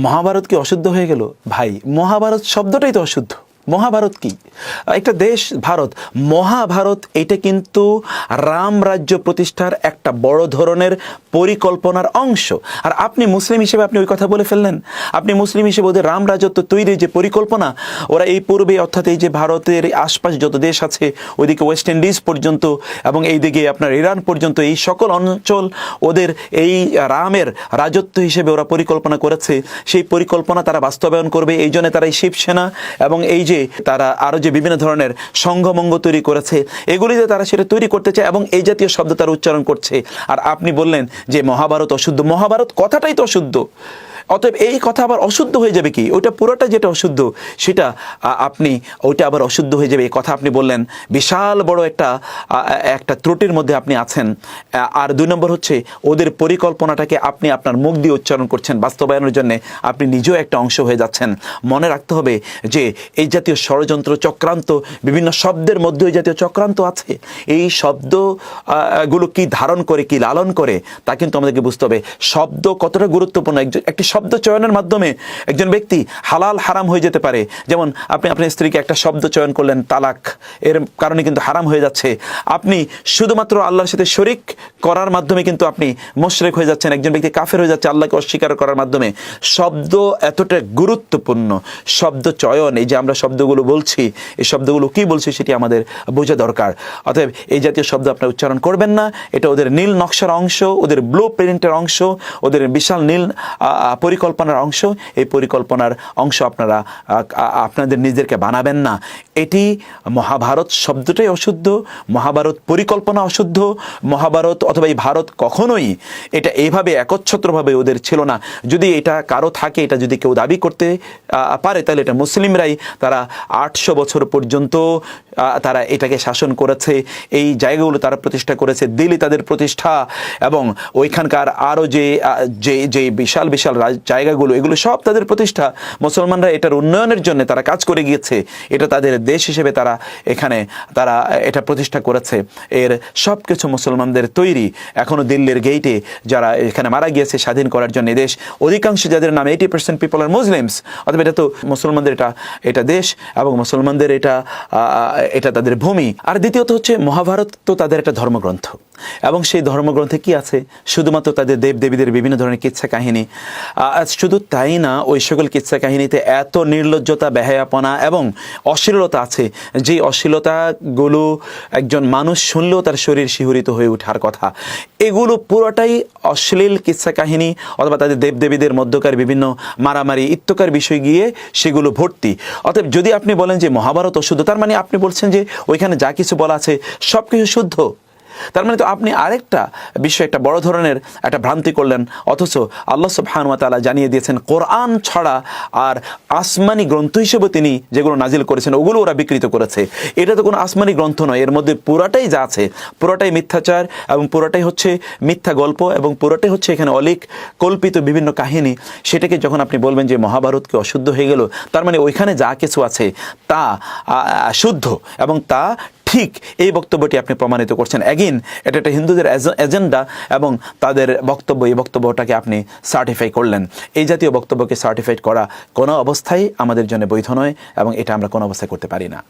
মহাভারত কি অশুদ্ধ হয়ে গেল? ভাই, মহাভারত শব্দটাই তো অশুদ্ধ। মহাভারত কি? একটা দেশ ভারত। মহাভারত এটা কিন্তু রাম রাজ্য প্রতিষ্ঠার একটা বড় ধরনের পরিকল্পনার অংশ। আর আপনি মুসলিম হিসেবে আপনি ওই কথা বলে ফেললেন। আপনি মুসলিম হিসেবে ওদের রাম রাজত্ব তৈরির যে পরিকল্পনা, ওরা এই পূর্বে অর্থাৎ এই যে ভারতের আশপাশ যত দেশ আছে, ওইদিকে ওয়েস্ট ইন্ডিজ পর্যন্ত এবং এইদিকে আপনার ইরান পর্যন্ত, এই সকল অঞ্চল ওদের এই রামের রাজত্ব হিসেবে ওরা পরিকল্পনা করেছে। সেই পরিকল্পনা তারা বাস্তবায়ন করবে। এই জন্য তারা এই শিবসেনা এবং এই যে তারা আরও যে বিভিন্ন ধরনের সংঘমঙ্গ তৈরি করেছে, এগুলিতে তারা সেটা তৈরি করতে চায় এবং এই জাতীয় শব্দ তারা উচ্চারণ করছে। আর আপনি বললেন যে মহাভারত অশুদ্ধ। মহাভারত কথাটাই তো অশুদ্ধ। অতএব এই কথা আবার অশুদ্ধ হয়ে যাবে কি? ওইটা পুরোটা যেটা অশুদ্ধ সেটা আপনি ওইটা আবার অশুদ্ধ হয়ে যাবে, এই কথা আপনি বললেন। বিশাল বড় একটা ত্রুটির মধ্যে আপনি আছেন। আর 2 নম্বর হচ্ছে, ওদের পরিকল্পনাটাকে আপনি আপনার মুখ দিয়ে উচ্চারণ করছেন বাস্তবায়নের জন্য, আপনি নিজেও একটা অংশ হয়ে যাচ্ছেন। মনে রাখতে হবে যে এই জাতীয় ষড়যন্ত্র, চক্রান্ত, বিভিন্ন শব্দের মধ্যে এই জাতীয় চক্রান্ত আছে। এই শব্দগুলো কি ধারণ করে, কি লালন করে, তা কিন্তু আমাদেরকে বুঝতে হবে। শব্দ কতটা গুরুত্বপূর্ণ। একটি শব্দ চয়নের মাধ্যমে একজন ব্যক্তি হালাল হারাম হয়ে যেতে পারে। যেমন আপনি আপনার স্ত্রীকে একটা শব্দ চয়ন করলেন, তালাক, এর কারণে কিন্তু হারাম হয়ে যাচ্ছে। আপনি শুধুমাত্র আল্লাহর সাথে শরিক করার মাধ্যমে কিন্তু আপনি মুশরিক হয়ে যাচ্ছেন। একজন ব্যক্তি কাফের হয়ে যাচ্ছে আল্লাহকে অস্বীকার করার মাধ্যমে। শব্দ এতটা গুরুত্বপূর্ণ। শব্দ চয়ন, এই যে আমরা শব্দগুলো বলছি, এই শব্দগুলো কি বলছি সেটি আমাদের বোঝা দরকার। অতএব এই জাতীয় শব্দ আপনারা উচ্চারণ করবেন না। এটা ওদের নীল নকশার অংশ, ওদের ব্লু প্রিন্টের অংশ, ওদের বিশাল নীল পরিকল্পনার অংশ। এই পরিকল্পনার অংশ আপনারা আপনাদের নিজেদেরকে বানাবেন না। এটি মহাভারত শব্দটাই অশুদ্ধ, মহাভারত পরিকল্পনা অশুদ্ধ। মহাভারত অথবা এই ভারত কখনোই এটা এইভাবে একচ্ছত্রভাবে ওদের ছিল না। যদি এটা কারো থাকে, এটা যদি কেউ দাবি করতে পারে, তাহলে এটা মুসলিমরাই। তারা 800 বছর পর্যন্ত তারা এটাকে শাসন করেছে। এই জায়গাগুলো তারা প্রতিষ্ঠা করেছে। দিল্লি তাদের প্রতিষ্ঠা এবং ওইখানকার আরও যে বিশাল বিশাল জায়গাগুলো, এগুলো সব তাদের প্রতিষ্ঠা। মুসলমানরা এটার উন্নয়নের জন্য তারা কাজ করে গিয়েছে। এটা তাদের দেশ হিসেবে তারা এটা প্রতিষ্ঠা করেছে। এর সব কিছু মুসলমানদের তৈরি। এখনও দিল্লির গেইটে যারা এখানে মারা গিয়েছে স্বাধীন করার জন্য দেশ, অধিকাংশ যাদের নাম 80% পিপল আর মুসলিমস। অথবা এটা তো মুসলমানদের এটা দেশ এবং মুসলমানদের এটা তাদের ভূমি। আর দ্বিতীয়ত হচ্ছে, মহাভারত তো তাদের একটা ধর্মগ্রন্থ এবং সেই ধর্মগ্রন্থে কি আছে? শুধুমাত্র তাদের দেবদেবীদের বিভিন্ন ধরনের কিচ্ছা কাহিনী। শুধু তাই না, ওই সকল কিচ্ছা কাহিনীতে এত নির্লজ্জতা, বেহায়াপনা এবং অশ্লীলতা আছে, যে অশ্লীলতাগুলো একজন মানুষ শুনলেও তার শরীর শিহরিত হয়ে ওঠার কথা। এগুলো পুরোটাই অশ্লীল কিচ্ছা কাহিনী অথবা তাদের দেবদেবীদের মধ্যকার বিভিন্ন মারামারি ইত্যকার বিষয় গিয়ে সেগুলো ভর্তি। অতএব যদি আপনি বলেন যে মহাভারত অশুদ্ধ, তার মানে আপনি বলছেন যে ওইখানে যা কিছু বলা আছে সব কিছু শুদ্ধ। তার মানে তো আপনি আরেকটা বিষয়, একটা বড় ধরনের একটা ভ্রান্তি করলেন। অথচ আল্লাহ সুবহানাহু ওয়া তাআলা জানিয়ে দিয়েছেন, কোরআন ছাড়া আর আসমানি গ্রন্থ হিসেবে তিনি যেগুলো নাজিল করেছেন ওগুলো ওরা বিকৃত করেছে। এটা তো কোনো আসমানি গ্রন্থ নয়। এর মধ্যে পুরাটাই যা আছে, পুরোটাই মিথ্যাচার এবং পুরোটাই হচ্ছে মিথ্যা গল্প এবং পুরোটাই হচ্ছে এখানে অলিক কল্পিত বিভিন্ন কাহিনী। সেটাকে যখন আপনি বলবেন যে মহাভারতকে অশুদ্ধ হয়ে গেল, তার মানে ওইখানে যা কিছু আছে তা শুদ্ধ এবং তা ঠিক, এই বক্তব্যটি আপনি প্রমাণিত করছেন। অ্যাগেন এটা একটা হিন্দুদের এজেন্ডা এবং তাদের বক্তব্য, এই বক্তব্যটাকে আপনি সার্টিফাই করলেন। এই জাতীয় বক্তব্যকে সার্টিফাইড করা কোনো অবস্থায় আমাদের জন্য বৈধ নয় এবং এটা আমরা কোনো অবস্থায় করতে পারি না।